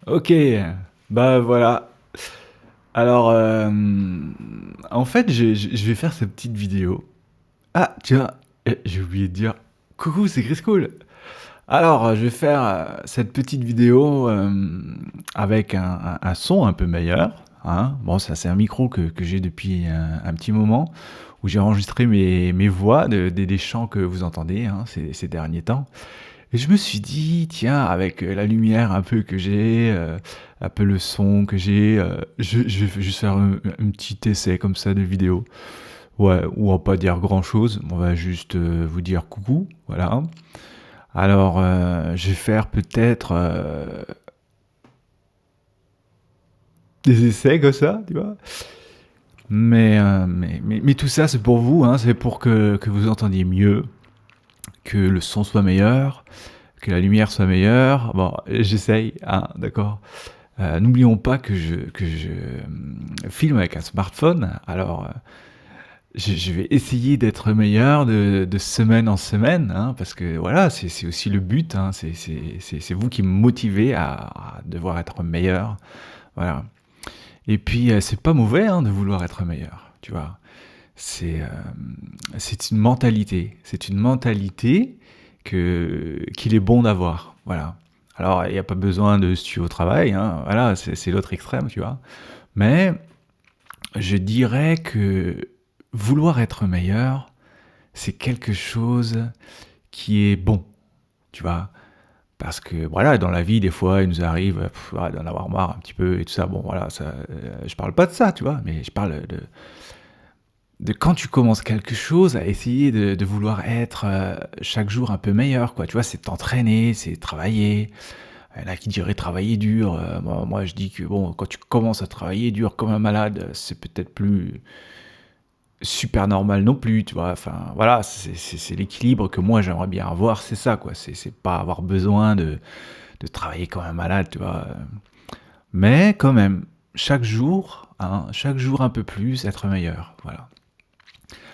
Ok, bah voilà. Alors, en fait, je vais faire cette petite vidéo. Ah, tiens, j'ai oublié de dire, coucou, c'est Chris Cool. Alors, je vais faire cette petite vidéo avec un son un peu meilleur. Hein. Bon, ça, c'est un micro que j'ai depuis un petit moment où j'ai enregistré mes voix des chants que vous entendez hein, ces derniers temps. Et je me suis dit, tiens, avec la lumière un peu que j'ai, un peu le son que j'ai, je vais juste faire un petit essai comme ça de vidéo. Ouais, on va pas dire grand chose, on va juste vous dire coucou, voilà. Alors, je vais faire peut-être des essais comme ça, tu vois. Mais tout ça, c'est pour vous, hein, c'est pour que vous entendiez mieux, que le son soit meilleur, que la lumière soit meilleure. Bon, j'essaye, hein, d'accord. N'oublions pas que je filme avec un smartphone, alors je vais essayer d'être meilleur de semaine en semaine, hein, parce que voilà, c'est aussi le but, hein, c'est vous qui me motivez à devoir être meilleur, voilà. Et puis c'est pas mauvais hein, de vouloir être meilleur, tu vois. C'est c'est une mentalité qu'il est bon d'avoir, voilà. Alors il n'y a pas besoin de se tuer au travail, hein, voilà, c'est l'autre extrême, tu vois. Mais je dirais que vouloir être meilleur, c'est quelque chose qui est bon, tu vois. Parce que voilà, dans la vie, des fois, il nous arrive voilà, d'en avoir marre un petit peu et tout ça. Bon, voilà, ça, je parle pas de ça, tu vois, mais je parle de quand tu commences quelque chose, à essayer de vouloir être chaque jour un peu meilleur, quoi. Tu vois, c'est t'entraîner, c'est travailler. Il y en a qui diraient travailler dur. Moi, je dis que bon, quand tu commences à travailler dur comme un malade, c'est peut-être plus super normal non plus, tu vois. Enfin, voilà, c'est l'équilibre que moi j'aimerais bien avoir, c'est ça, quoi. C'est pas avoir besoin de travailler comme un malade, tu vois. Mais quand même, chaque jour un peu plus, être meilleur, voilà.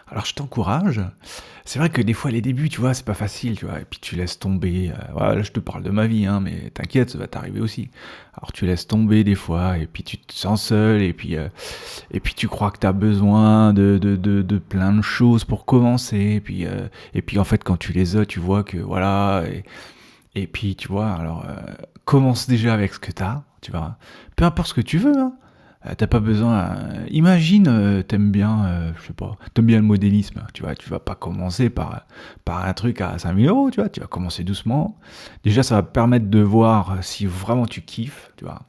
Alors je t'encourage. C'est vrai que des fois les débuts, tu vois, c'est pas facile, tu vois. Et puis tu laisses tomber. Voilà, là je te parle de ma vie, hein, mais t'inquiète, ça va t'arriver aussi. Alors tu laisses tomber des fois, et puis tu te sens seul, et puis tu crois que tu as besoin de plein de choses pour commencer. Et puis en fait, quand tu les as, tu vois que voilà. Et puis tu vois, alors commence déjà avec ce que tu as, tu vois. Peu importe ce que tu veux, hein. T'as pas besoin. Imagine, t'aimes bien, je sais pas, t'aimes bien le modélisme, tu vois. Tu vas pas commencer par un truc à 5 000 euros, tu vois. Tu vas commencer doucement. Déjà, ça va permettre de voir si vraiment tu kiffes, tu vois.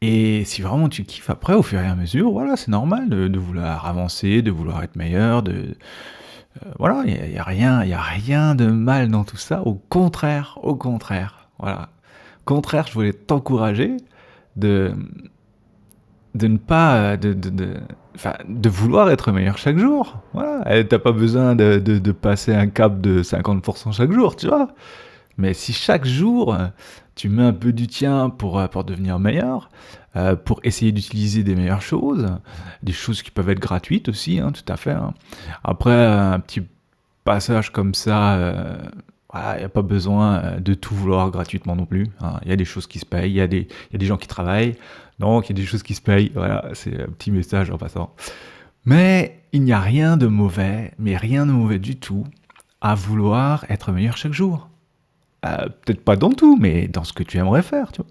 Et si vraiment tu kiffes après, au fur et à mesure, voilà, c'est normal de vouloir avancer, de vouloir être meilleur, voilà, y a rien de mal dans tout ça. Au contraire, voilà. Au contraire, je voulais t'encourager de, de ne pas, enfin, de vouloir être meilleur chaque jour. Voilà, et t'as pas besoin de passer un cap de 50% chaque jour, tu vois. Mais si chaque jour, tu mets un peu du tien pour devenir meilleur, pour essayer d'utiliser des meilleures choses, des choses qui peuvent être gratuites aussi, hein, tout à fait. Hein. Après, un petit passage comme ça, voilà, il n'y a pas besoin de tout vouloir gratuitement non plus. Hein. Il y a des choses qui se payent, il y a des gens qui travaillent, donc il y a des choses qui se payent. Voilà, c'est un petit message en passant. Mais il n'y a rien de mauvais, mais rien de mauvais du tout, à vouloir être meilleur chaque jour. Peut-être pas dans tout, mais dans ce que tu aimerais faire, tu vois.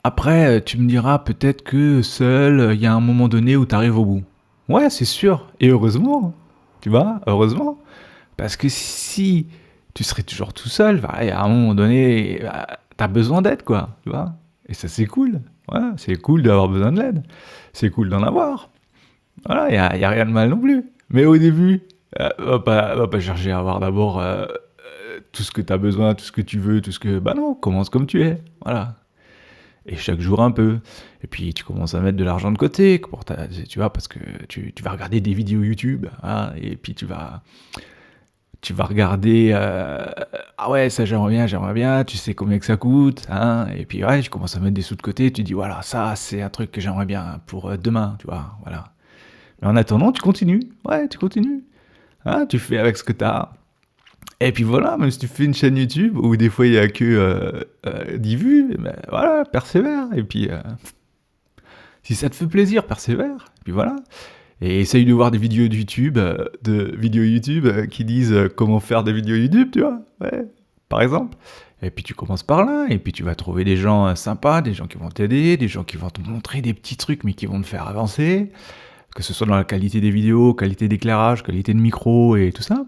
Après, tu me diras peut-être que seul, il y a un moment donné où tu arrives au bout. Ouais, c'est sûr. Et heureusement, tu vois, heureusement. Parce que si tu serais toujours tout seul, bah, à un moment donné, bah, t'as besoin d'aide, quoi, tu vois. Et ça, c'est cool. Ouais, c'est cool d'avoir besoin de l'aide. C'est cool d'en avoir. Voilà, y a rien de mal non plus. Mais au début, va pas chercher à avoir d'abord tout ce que tu as besoin, tout ce que tu veux, tout ce que... Bah non, commence comme tu es. Voilà. Et chaque jour un peu. Et puis tu commences à mettre de l'argent de côté, tu vois, parce que tu vas regarder des vidéos YouTube, hein, et puis tu vas regarder, ah ouais, ça j'aimerais bien, tu sais combien que ça coûte, hein, et puis ouais, tu commences à mettre des sous de côté, tu dis voilà, ça c'est un truc que j'aimerais bien pour demain, tu vois, voilà. Mais en attendant, tu continues, ouais, tu continues, hein, tu fais avec ce que tu as, Et puis voilà, même si tu fais une chaîne YouTube où des fois il y a que 10 vues, ben voilà, persévère. Et puis si ça te fait plaisir, persévère. Et puis voilà. Et essaye de voir des vidéos de YouTube, qui disent comment faire des vidéos YouTube, tu vois, ouais, par exemple. Et puis tu commences par là, et puis tu vas trouver des gens sympas, des gens qui vont t'aider, des gens qui vont te montrer des petits trucs, mais qui vont te faire avancer, que ce soit dans la qualité des vidéos, qualité d'éclairage, qualité de micro et tout ça.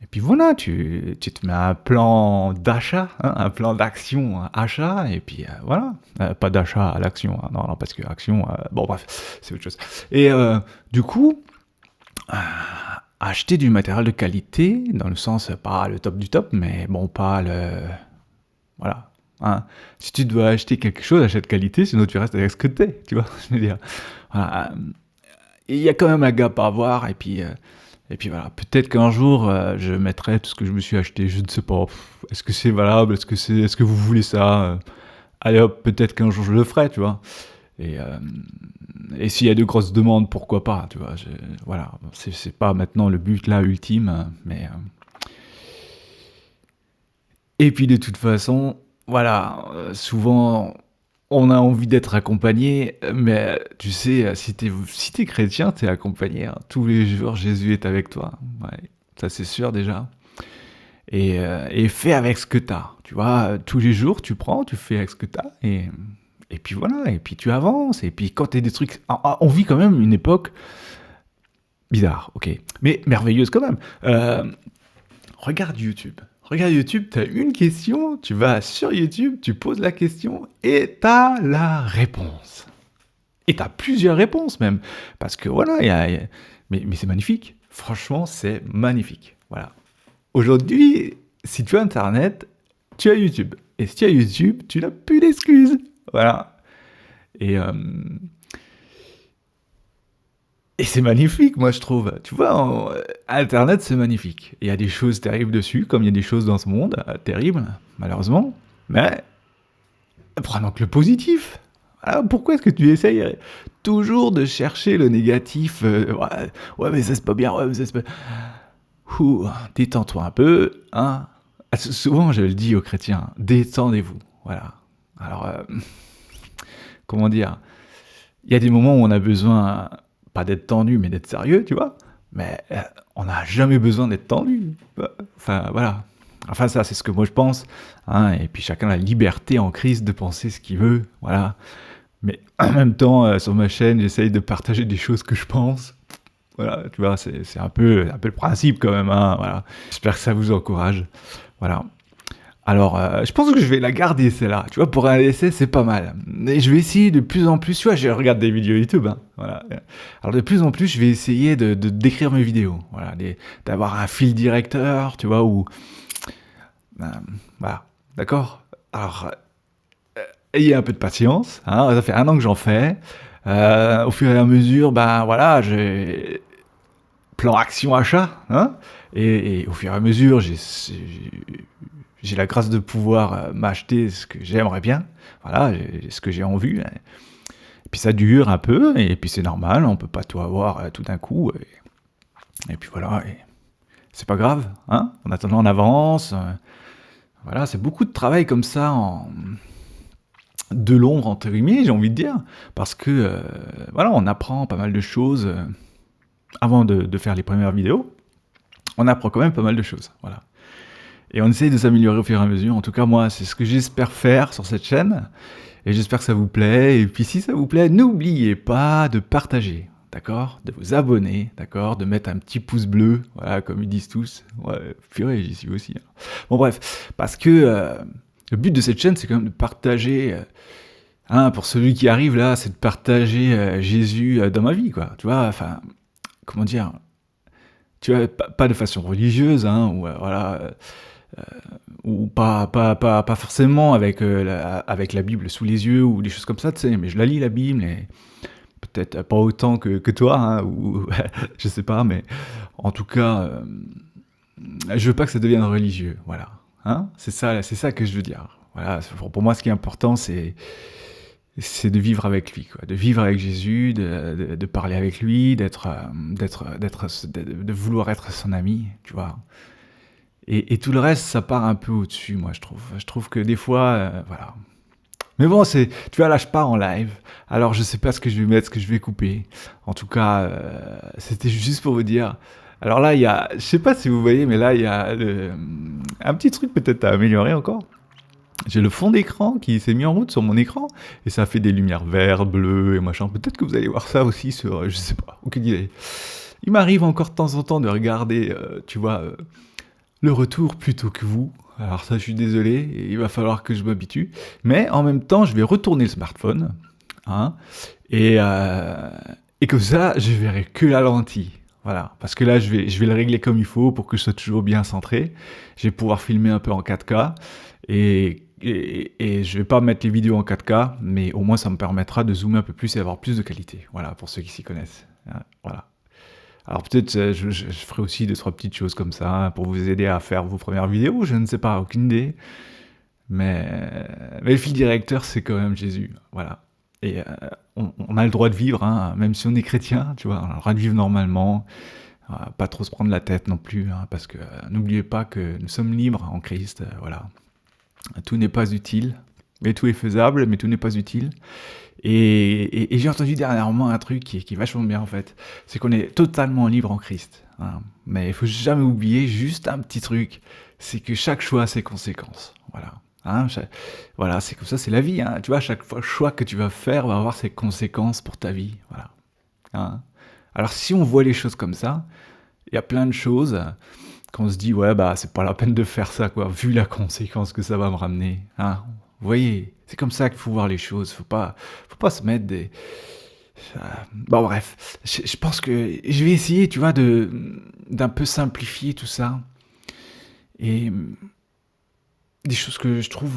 Et puis voilà, tu te mets un plan d'achat, hein, un plan d'action achat, et puis voilà. Pas d'achat à l'action, hein, non, non, parce que action, bon bref, c'est autre chose. Et du coup, euh, acheter du matériel de qualité, dans le sens, pas le top du top, mais bon, pas le... Voilà. Hein. Si tu dois acheter quelque chose, achète qualité, sinon tu restes avec ce que t'es, tu vois, je veux dire. Voilà. Il y a quand même un gap à avoir, et puis voilà, peut-être qu'un jour, je mettrai tout ce que je me suis acheté, je ne sais pas. Est-ce que c'est valable? Est-ce que vous voulez ça? Allez hop, peut-être qu'un jour je le ferai, tu vois. Et, euh, et s'il y a de grosses demandes, pourquoi pas, tu vois. Voilà, c'est pas maintenant le but là ultime, mais... Et puis de toute façon, voilà, souvent on a envie d'être accompagné, mais tu sais, si t'es chrétien, t'es accompagné, hein. Tous les jours, Jésus est avec toi. Ouais, ça c'est sûr déjà. Et fais avec ce que t'as. Tu vois, tous les jours, tu prends, tu fais avec ce que t'as, et puis voilà, et puis tu avances. Et puis quand t'as des trucs... On vit quand même une époque bizarre, ok, mais merveilleuse quand même. Regarde YouTube. Regarde YouTube, tu as une question, tu vas sur YouTube, tu poses la question et tu as la réponse. Et tu as plusieurs réponses même. Parce que voilà, mais c'est magnifique. Franchement, c'est magnifique. Voilà. Aujourd'hui, si tu as Internet, tu as YouTube. Et si tu as YouTube, tu n'as plus d'excuses. Voilà. Et, euh, Et c'est magnifique, moi je trouve. Tu vois, Internet c'est magnifique. Il y a des choses terribles dessus, comme il y a des choses dans ce monde terribles, malheureusement. Mais prenons que le positif. Voilà, pourquoi est-ce que tu essayes toujours de chercher le négatif? Ouais, ouais, mais ça c'est pas bien. Ouais, mais ça c'est pas... Ouh, détends-toi un peu, hein. Souvent je le dis aux chrétiens, détendez-vous. Voilà. Alors, comment dire? Il y a des moments où on a besoin, pas d'être tendu, mais d'être sérieux, tu vois. Mais on n'a jamais besoin d'être tendu. Enfin, voilà. Enfin, ça, c'est ce que moi je pense. Hein, et puis chacun a la liberté en crise de penser ce qu'il veut. Voilà. Mais en même temps, sur ma chaîne, j'essaye de partager des choses que je pense. Voilà, tu vois, c'est un peu le principe quand même. Hein, voilà. J'espère que ça vous encourage. Voilà. Alors, je pense que je vais la garder celle-là. Tu vois, pour un essai, c'est pas mal. Et je vais essayer de plus en plus. Tu vois, je regarde des vidéos YouTube. Hein, voilà. Alors de plus en plus, je vais essayer de d'écrire mes vidéos. Voilà, d'avoir un fil directeur, tu vois, ou voilà, d'accord. Alors, ayez un peu de patience. Hein, ça fait 1 an que j'en fais. Au fur et à mesure, ben voilà, j'ai plan action achat. Hein, et au fur et à mesure, j'ai la grâce de pouvoir m'acheter ce que j'aimerais bien, voilà, ce que j'ai en vue. Et puis ça dure un peu, et puis c'est normal, on peut pas tout avoir tout d'un coup. Et puis voilà, et c'est pas grave, hein. En attendant, on avance. Voilà, c'est beaucoup de travail comme ça, de l'ombre entre guillemets, j'ai envie de dire, parce que voilà, on apprend pas mal de choses avant de faire les premières vidéos. On apprend quand même pas mal de choses, voilà. Et on essaye de s'améliorer au fur et à mesure. En tout cas, moi, c'est ce que j'espère faire sur cette chaîne. Et j'espère que ça vous plaît. Et puis, si ça vous plaît, n'oubliez pas de partager, d'accord? De vous abonner, d'accord? De mettre un petit pouce bleu, voilà, comme ils disent tous. Ouais, purée, j'y suis aussi. Hein. Bon, bref, parce que le but de cette chaîne, c'est quand même de partager... hein, pour celui qui arrive là, c'est de partager Jésus dans ma vie, quoi. Tu vois, enfin, comment dire? Tu vois, pas de façon religieuse, hein, ou voilà... ou pas forcément avec, avec la Bible sous les yeux ou des choses comme ça, tu sais, mais je la lis la Bible, et peut-être pas autant que toi, hein, ou je sais pas, mais en tout cas, je veux pas que ça devienne religieux, voilà. Hein, c'est ça que je veux dire. Voilà, pour moi, ce qui est important, c'est de vivre avec lui, quoi, de vivre avec Jésus, de parler avec lui, de vouloir être son ami, tu vois. et tout le reste, ça part un peu au-dessus, moi, je trouve. Je trouve que des fois, voilà. Mais bon, tu vois, là, je pars en live. Alors, je sais pas ce que je vais mettre, ce que je vais couper. En tout cas, c'était juste pour vous dire. Alors là, je sais pas si vous voyez, mais là, il y a un petit truc peut-être à améliorer encore. J'ai le fond d'écran qui s'est mis en route sur mon écran et ça fait des lumières vertes, bleues et machin. Peut-être que vous allez voir ça aussi sur, je sais pas, aucune idée. Il m'arrive encore de temps en temps de regarder, tu vois, le retour plutôt que vous. Alors ça, je suis désolé, et il va falloir que je m'habitue. Mais en même temps, je vais retourner le smartphone, hein, et, euh, et comme ça, je verrai que la lentille. Voilà, parce que là, je vais le régler comme il faut pour que je sois toujours bien centré. Je vais pouvoir filmer un peu en 4K et je vais pas mettre les vidéos en 4K, mais au moins ça me permettra de zoomer un peu plus et avoir plus de qualité. Voilà, pour ceux qui s'y connaissent. Hein, voilà. Alors peut-être je ferai aussi deux, trois petites choses comme ça hein, pour vous aider à faire vos premières vidéos, je ne sais pas, aucune idée. Mais, mais le fil directeur, c'est quand même Jésus. Voilà. Et on a le droit de vivre, hein, même si on est chrétien, tu vois, on a le droit de vivre normalement, pas trop se prendre la tête non plus, hein, parce que n'oubliez pas que nous sommes libres en Christ, voilà. Tout n'est pas utile, mais tout est faisable, mais tout n'est pas utile. Et j'ai entendu dernièrement un truc qui est vachement bien en fait, c'est qu'on est totalement libre en Christ. Hein. Mais il faut jamais oublier juste un petit truc, c'est que chaque choix a ses conséquences. Voilà. Hein, voilà, c'est comme ça, c'est la vie. Hein. Tu vois, chaque choix que tu vas faire va avoir ses conséquences pour ta vie. Voilà. Hein. Alors si on voit les choses comme ça, il y a plein de choses qu'on se dit ouais bah c'est pas la peine de faire ça quoi, vu la conséquence que ça va me ramener. Hein. Vous voyez, c'est comme ça qu'il faut voir les choses. Faut pas se mettre des. Bon bref, je pense que je vais essayer, tu vois, d'un peu simplifier tout ça et des choses que je trouve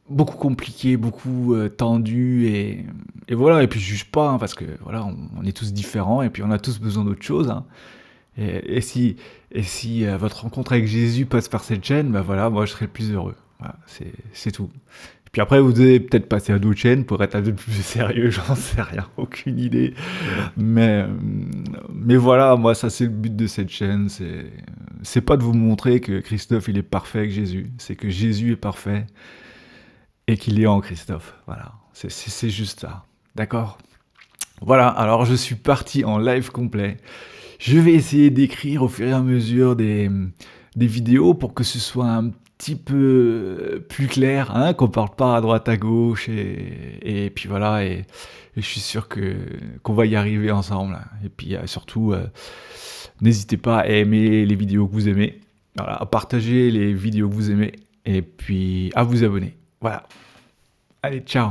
beaucoup compliquées, beaucoup tendues et voilà. Et puis je juge pas hein, parce que voilà, on est tous différents et puis on a tous besoin d'autre chose. Hein. Et si votre rencontre avec Jésus passe par cette chaîne, bah voilà, moi je serai le plus heureux. Voilà, c'est tout. Et puis après, vous devez peut-être passer à d'autres chaînes pour être un peu plus sérieux, j'en sais rien, aucune idée. Mais, euh, mais voilà, moi ça c'est le but de cette chaîne, c'est pas de vous montrer que Christophe il est parfait avec Jésus, c'est que Jésus est parfait et qu'il est en Christophe. Voilà, c'est juste ça. D'accord? Voilà, alors je suis parti en live complet. Je vais essayer d'écrire au fur et à mesure des vidéos pour que ce soit un petit peu plus clair, hein, qu'on parle pas à droite à gauche et puis voilà et je suis sûr qu'on va y arriver ensemble. Hein. Et puis surtout, n'hésitez pas à aimer les vidéos que vous aimez, voilà, à partager les vidéos que vous aimez et puis à vous abonner. Voilà. Allez, ciao.